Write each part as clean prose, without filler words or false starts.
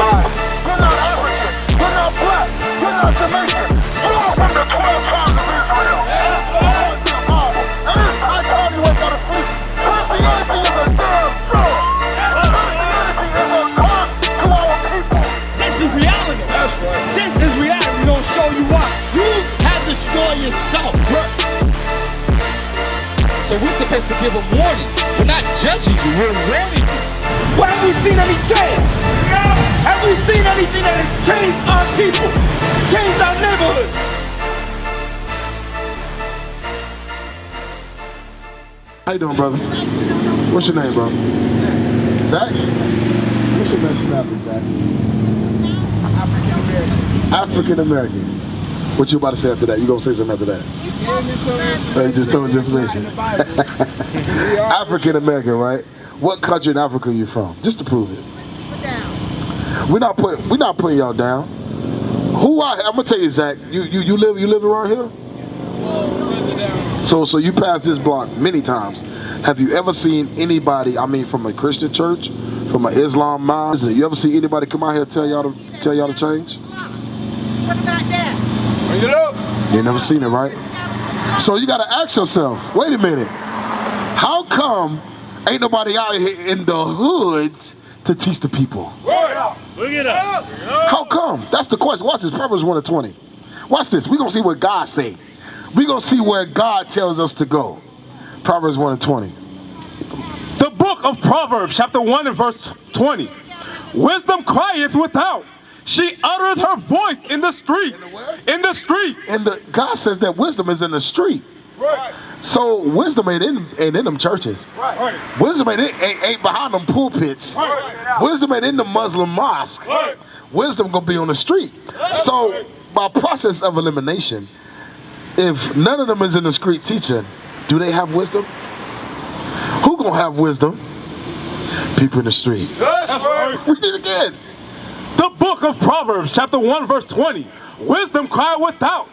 lies. You're not African. You're not black. You're not Jamaican. You are from the 12 tribes of Israel. And it's high time you wake out of sleep. Christianity is a damn joke. Christianity is a curse to our people. This is reality. That's right. This is reality. We're gonna show you why. You have destroyed yourself. So we're supposed to give a warning. We're not judging you, we're warning you. What have we seen any change? Have we seen anything that has changed our people? Changed our neighborhood? How you doing, brother? What's your name, bro? Zach. Zach? What's your nationality, Zach? African-American. African-American. What you about to say after that? You gonna say something after that? You just told you information. African-American, right? What country in Africa are you from? Just to prove it. We're not putting y'all down. Who are? I'm gonna tell you, Zach. You live around here? So you passed this block many times. Have you ever seen anybody? I mean, from a Christian church, from an Islam mosque? You ever see anybody come out here tell y'all to change? What about that? You ain't never seen it, right? So you gotta ask yourself. Wait a minute. How come ain't nobody out here in the hoods to teach the people? Look it up. How come? That's the question. Watch this, Proverbs 1:20. Watch this. We're gonna see what God say. We're gonna see where God tells us to go. Proverbs 1:20. The book of Proverbs, chapter 1 and verse 20. Wisdom crieth without. She uttereth her voice in the street. In the street. And God says that wisdom is in the street. Right. So wisdom ain't in them churches. Right. Wisdom ain't behind them pulpits. Right. Wisdom ain't in the Muslim mosque. Right. Wisdom gonna be on the street. So by process of elimination, if none of them is in the street teaching, do they have wisdom? Who gonna have wisdom? People in the street. That's right. Read it again. The book of Proverbs, chapter 1, verse 20. Wisdom crieth without.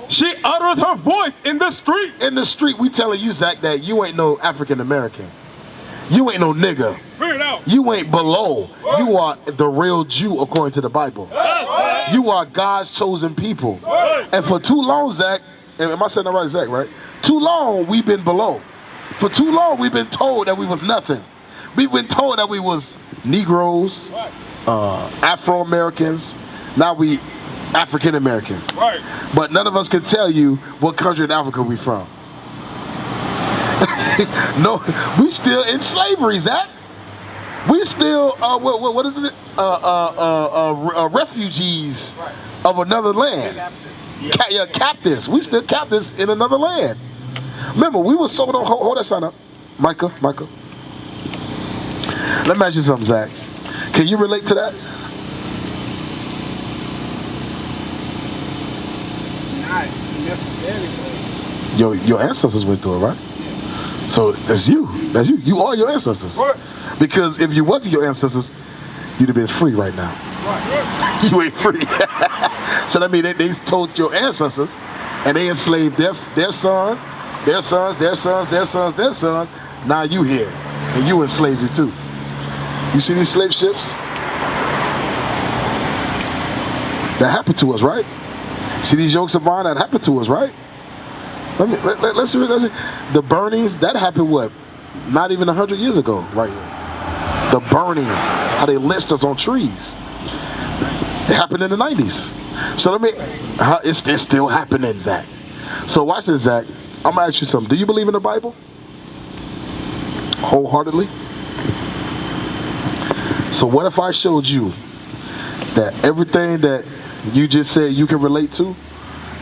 She uttereth her voice in the street. In the street, we telling you, Zach, that you ain't no African American. You ain't no nigga. You ain't below. You are the real Jew according to the Bible. You are God's chosen people. And for too long, Zach, am I saying that right, Zach, right? Too long, we've been below. For too long, we've been told that we was nothing. We've been told that we was Negroes, Afro-Americans. Now we African-American. Right. But none of us can tell you what country in Africa we from. No, we still in slavery, Zach. We still, what is it? Refugees of another land. Captives. We still captives in another land. Remember, we were sold on, hold that sign up. Micah. Let me ask you something, Zach. Can you relate to that? Not necessarily. Your ancestors went through it, right? Yeah. So that's you. That's you. You are your ancestors. Right. Because if you wasn't your ancestors, you'd have been free right now. Right. You ain't free. So that means they told your ancestors, and they enslaved their sons, their sons, their sons, their sons, their sons. Now you here, and you enslaved you too. You see these slave ships? That happened to us, right? See these yokes of mine? That happened to us, right? Let's see. The burnings, that happened what? Not even 100 years ago, right here. The burnings, how they lynched us on trees. It happened in the 90s. So it's still happening, Zach. So watch this, Zach. I'm gonna ask you something. Do you believe in the Bible? Wholeheartedly? So what if I showed you that everything that you just said you can relate to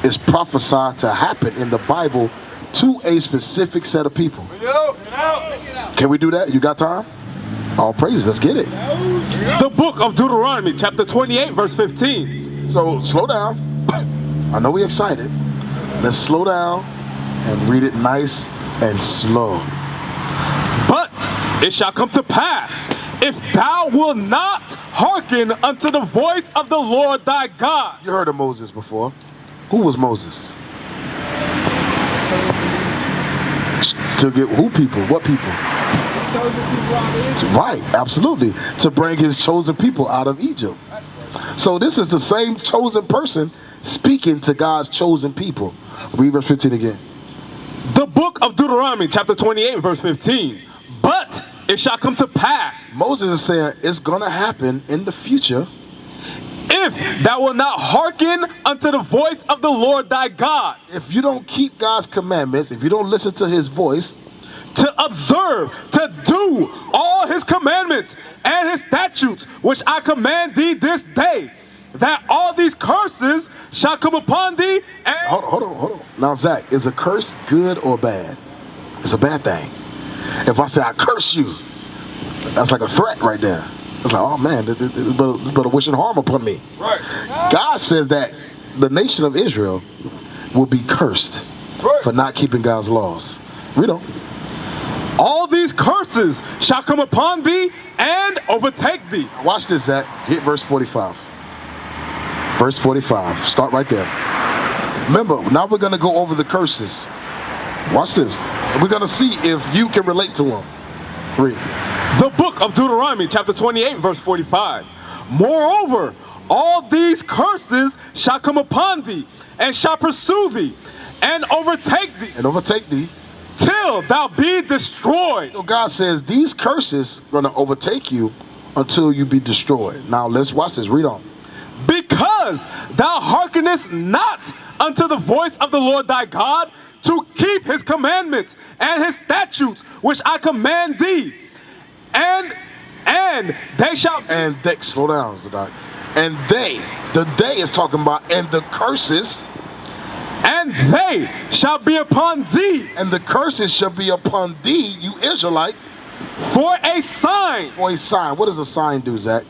is prophesied to happen in the Bible to a specific set of people? Can we do that? You got time? All praises, let's get it. The book of Deuteronomy, chapter 28, verse 15. So slow down. I know we're excited. Let's slow down and read it nice and slow. But it shall come to pass, if thou wilt not hearken unto the voice of the Lord thy God. You heard of Moses before. Who was Moses? To get who people? What people? His chosen people out of Egypt. Right, absolutely. To bring his chosen people out of Egypt. So this is the same chosen person speaking to God's chosen people. Read verse 15 again. The book of Deuteronomy, chapter 28, verse 15. But it shall come to pass, Moses is saying it's going to happen in the future if thou wilt not hearken unto the voice of the Lord thy God, if you don't keep God's commandments, if you don't listen to his voice, to observe, to do all his commandments and his statutes, which I command thee this day, that all these curses shall come upon thee. And hold on. Now, Zach, is a curse good or bad? It's a bad thing. If I say I curse you, that's like a threat right there. It's like, oh man, this better wishing harm upon me. Right. God says that the nation of Israel will be cursed for not keeping God's laws. Read on. all these curses shall come upon thee and overtake thee. Watch this, Zach. Hit verse 45. Verse 45. Start right there. Remember, now we're going to go over the curses. Watch this. We're going to see if you can relate to them. Read. The book of Deuteronomy, chapter 28, verse 45. Moreover, all these curses shall come upon thee, and shall pursue thee, and overtake thee. And overtake thee. Till thou be destroyed. So God says these curses are going to overtake you until you be destroyed. Now let's watch this. Read on. Because thou hearkenest not unto the voice of the Lord thy God, to keep his commandments and his statutes, which I command thee. And they shall... And they, slow down, Zadok. And they, the they is talking about, and the curses. And they shall be upon thee. And the curses shall be upon thee, you Israelites. For a sign. For a sign. What does a sign do, Zach?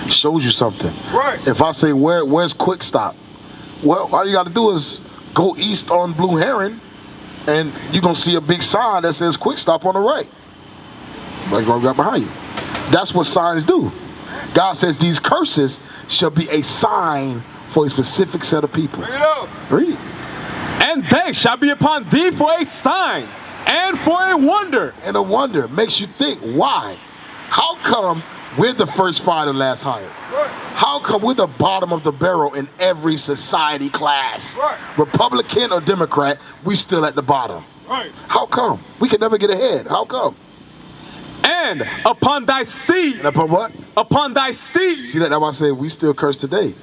Shows you something. Right. If I say, where's Quick Stop? Well, all you got to do is go east on Blue Heron, and you're going to see a big sign that says Quick Stop on the right. Like right behind you. That's what signs do. God says these curses shall be a sign for a specific set of people. Bring it up. Read. And they shall be upon thee for a sign and for a wonder. And a wonder makes you think, why? How come we're the first fired and last hired? Right. How come we're the bottom of the barrel in every society class? Right. Republican or Democrat, we still at the bottom. Right. How come? We can never get ahead. How come? And upon thy seed. And upon what? Upon thy seed. See that? That's why I say we still curse today.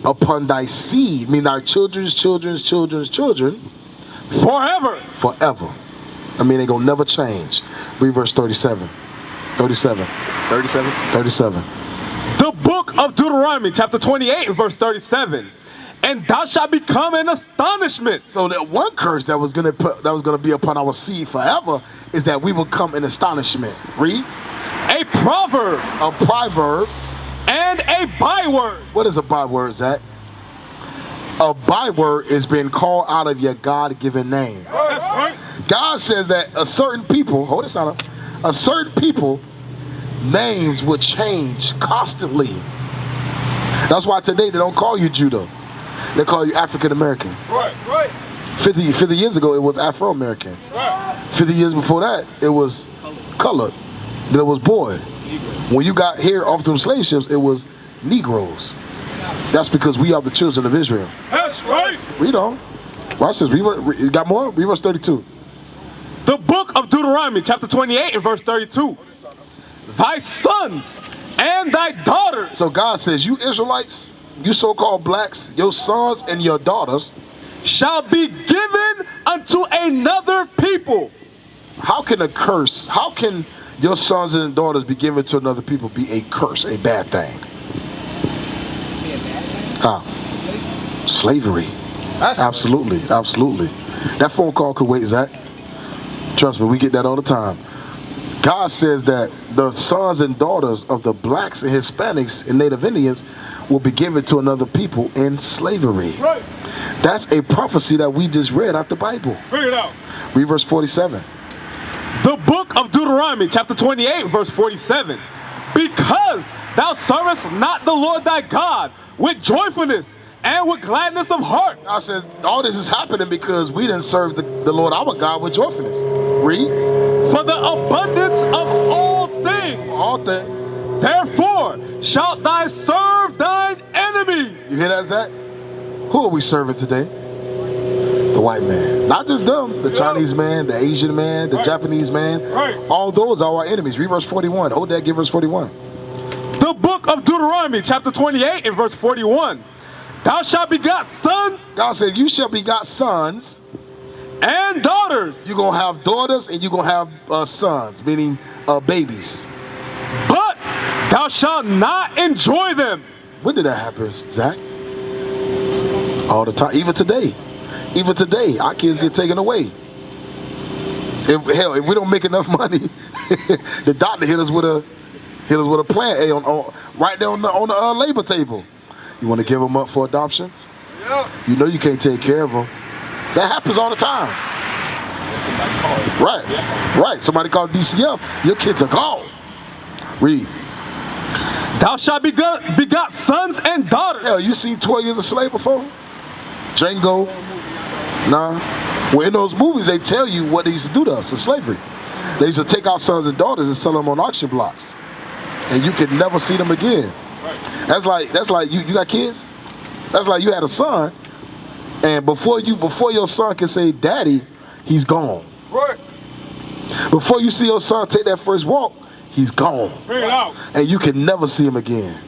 Upon thy seed, mean our children's children's children's children. Forever. Forever. I mean, they gonna never change. Read verse 37. 37. 37? 37. The book of Deuteronomy, chapter 28, verse 37. And thou shalt become an astonishment. So that one curse that was gonna be upon our seed forever is that we will come in astonishment. Read. A proverb. A proverb. And a byword. What is a byword, Zach? A byword is being called out of your God-given name. That's right. God says that a certain people, hold this out, a certain people names would change constantly. That's why today they don't call you Judah. They call you African American. Right. Right. 50 years ago, it was Afro American. Right. 50 years before that, it was colored. Then it was boy. When you got here off them slave ships, it was Negroes. That's because we are the children of Israel. That's right. Read on. Watch this. You got more? Read verse 32. The book of Deuteronomy, chapter 28, and verse 32. Thy sons and thy daughters. So God says, you Israelites, you so-called blacks, your sons and your daughters shall be given unto another people. How can a curse, how can your sons and daughters be given to another people be a curse, a bad thing? How? Slavery. Absolutely, absolutely. That phone call could wait, Zach. Trust me, we get that all the time. God says that the sons and daughters of the blacks and Hispanics and Native Indians will be given to another people in slavery. Right. That's a prophecy that we just read out the Bible. Bring it out. Read verse 47. The book of Deuteronomy, chapter 28, verse 47. Because thou servest not the Lord thy God with joyfulness and with gladness of heart. I said, all this is happening because we didn't serve the Lord our God with joyfulness. Read. For the abundance of all things. All things. Therefore shalt thou serve thine enemy. You hear that, Zach? Who are we serving today? The white man. Not just them. The Chinese man, the Asian man, the Japanese man. All those are our enemies. Read verse 41. Hold that, give verse 41. The book of Deuteronomy, chapter 28 and verse 41. Thou shalt begot sons. God said, you shall begot sons and daughters. You're going to have daughters and you're going to have sons, meaning babies. But thou shalt not enjoy them. When did that happen, Zach? All the time. Even today. Even today, our kids get taken away. If we don't make enough money, the doctor hit us with a plan A on right there on the labor table. You want to give them up for adoption? Yeah. You know you can't take care of them. That happens all the time. Right. Somebody called DCF. Your kids are gone. Read. Thou shalt begot sons and daughters. Hell, you seen 12 Years a Slave before? Django? Nah. Well, in those movies, they tell you what they used to do to us in slavery. They used to take our sons and daughters and sell them on auction blocks. And you could never see them again. That's like you got kids? That's like you had a son, and before your son can say daddy, he's gone. Right. Before you see your son take that first walk, he's gone. Bring it out. And you can never see him again.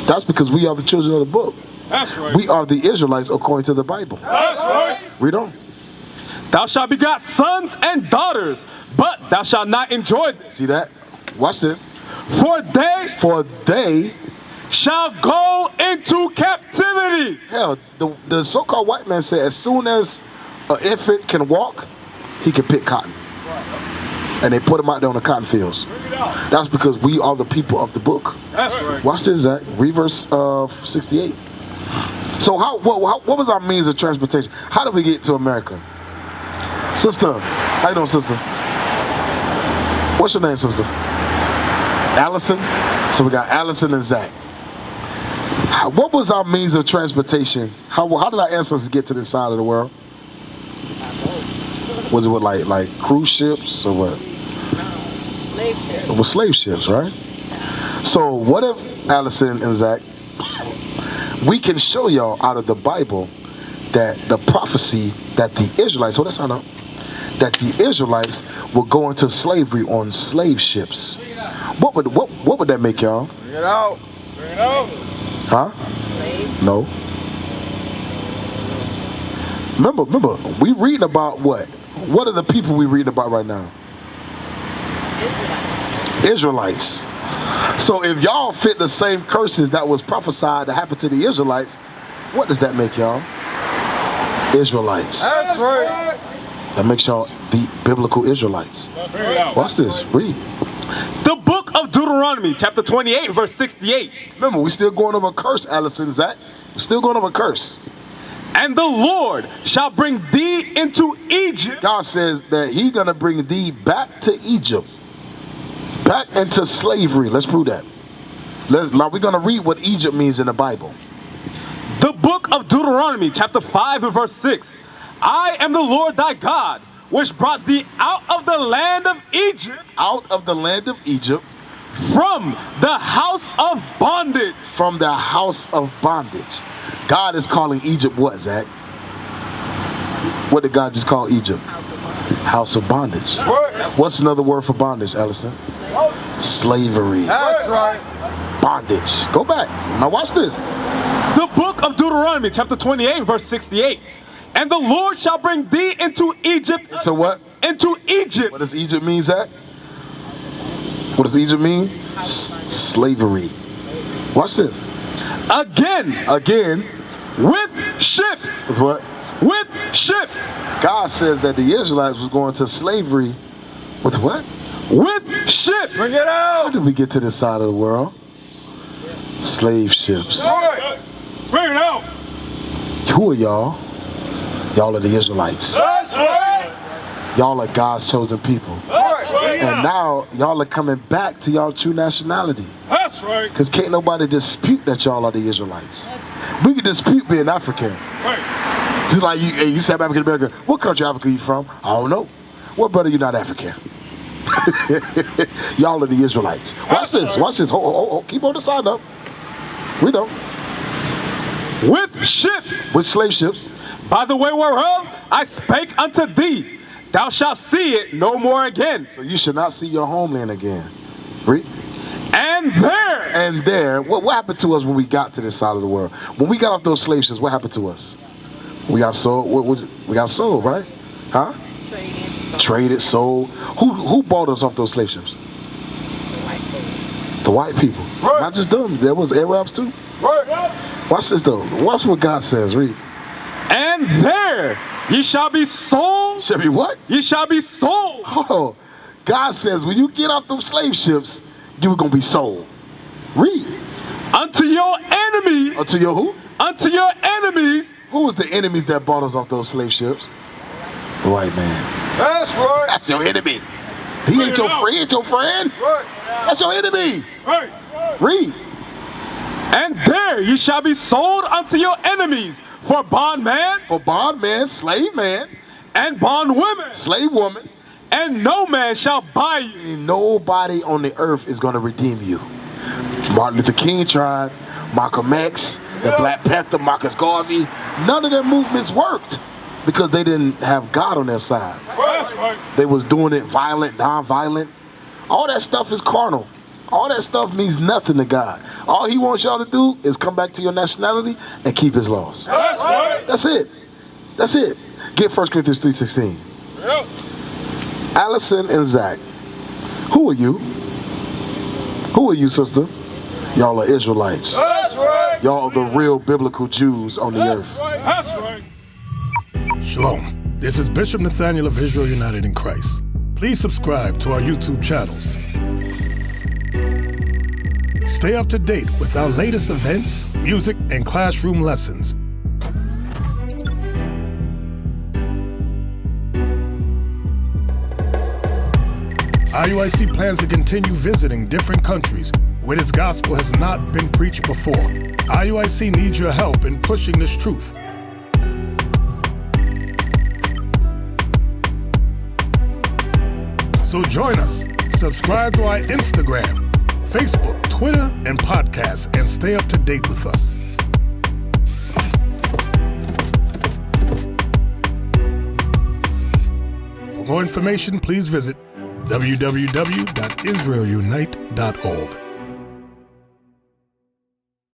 That's because we are the children of the book. That's right. We are the Israelites according to the Bible. That's right. Read on. Thou shalt begot sons and daughters, but thou shalt not enjoy them. See that? Watch this. For they shall go into captivity. Hell, the so-called white man said as soon as an infant can walk, he can pick cotton. And they put him out there on the cotton fields. That's because we are the people of the book. That's right. Watch this, Zach. Read verse 68. So what was our means of transportation? How did we get to America? Sister, how you doing, sister? What's your name, sister? Allison? So we got Allison and Zach. What was our means of transportation? How did our ancestors get to this side of the world? Was it with like cruise ships or what? Slave ships. It was slave ships, right? So what if, Allison and Zach, we can show y'all out of the Bible that the prophecy that the Israelites, hold that sound up, that the Israelites will go into slavery on slave ships. What would that make, y'all? Bring it out. Bring it out. Huh? Slave. No. Remember, we reading about what? What are the people we reading about right now? Israelites. So if y'all fit the same curses that was prophesied to happen to the Israelites, what does that make y'all? Israelites. That's right. That makes y'all the biblical Israelites. Bring it out. Watch this. Read. The book of Deuteronomy, chapter 28, verse 68. Remember, we still going over a curse, Allison, Zach. We're still going over a curse. And the Lord shall bring thee into Egypt. God says that He's gonna bring thee back to Egypt, back into slavery. Let's prove that. Now we're gonna read what Egypt means in the Bible. The book of Deuteronomy, chapter 5 and verse 6. I am the Lord thy God, which brought thee out of the land of Egypt. Out of the land of Egypt. From the house of bondage. From the house of bondage. God is calling Egypt what, Zach? What did God just call Egypt? House of bondage. What's another word for bondage, Allison? Slavery. That's right. Bondage. Go back. Now watch this. The book of Deuteronomy, chapter 28, verse 68. And the Lord shall bring thee into Egypt. Into what? Into Egypt. What does Egypt mean, Zach? What does Egypt mean? Slavery. Watch this. Again. With ships. With what? With ships. God says that the Israelites was going to slavery with what? With ships. Bring it How out. did we get to this side of the world? Slave ships. Right. Bring it out. Who are y'all? Y'all are the Israelites. That's right. Y'all are God's chosen people. That's right. And now y'all are coming back to y'all true nationality. That's right. Because can't nobody dispute that y'all are the Israelites. We can dispute being African. Right. Just like you say African American, what country Africa you from? I don't know. Well, brother, you're not African. Y'all are the Israelites. Watch this. Watch this. Hold. Keep on the side up. We know. With ships, With slave ships. by the way whereof I spake unto thee, thou shalt see it no more again. So you should not see your homeland again. Read. And there, And there, what happened to us when we got to this side of the world? When we got off those slave ships, what happened to us? We got sold. We got sold, right? Huh? Traded, sold. Who bought us off those slave ships? The white people. Right. Not just them. There was Arabs too. Right. Watch this though. Watch what God says. Read. and there ye shall be sold. Shall be what? Ye shall be sold. Oh, God says when you get off them slave ships, you're gonna be sold. Read. Unto your enemies. Unto your who? Unto your enemies. Who was the enemies that bought us off those slave ships? The white man. That's right. That's your enemy. He ain't your friend. He ain't your friend. Right. That's your enemy. Right. Read. And there ye shall be sold unto your enemies for bondman For bondman, slave man, and bondwomen, slave woman, and no man shall buy you. and nobody on the earth is going to redeem you. Martin Luther King tried, Malcolm X, the Black Panther, Marcus Garvey. None of their movements worked because they didn't have God on their side. That's right. They was doing it violent, non-violent. All that stuff is carnal. All that stuff means nothing to God. All he wants y'all to do is come back to your nationality and keep his laws. That's right. That's it. That's it. Get 1 Corinthians 3:16. Yep. Allison and Zach, who are you? Who are you, sister? Y'all are Israelites. That's right. Y'all are the real biblical Jews on the earth. That's right. Shalom. This is Bishop Nathaniel of Israel United in Christ. Please subscribe to our YouTube channels. Stay up to date with our latest events, music, and classroom lessons. IUIC plans to continue visiting different countries where this gospel has not been preached before. IUIC needs your help in pushing this truth. So join us. Subscribe to our Instagram, Facebook, Twitter, and podcasts, and stay up to date with us. For more information, please visit www.israelunite.org.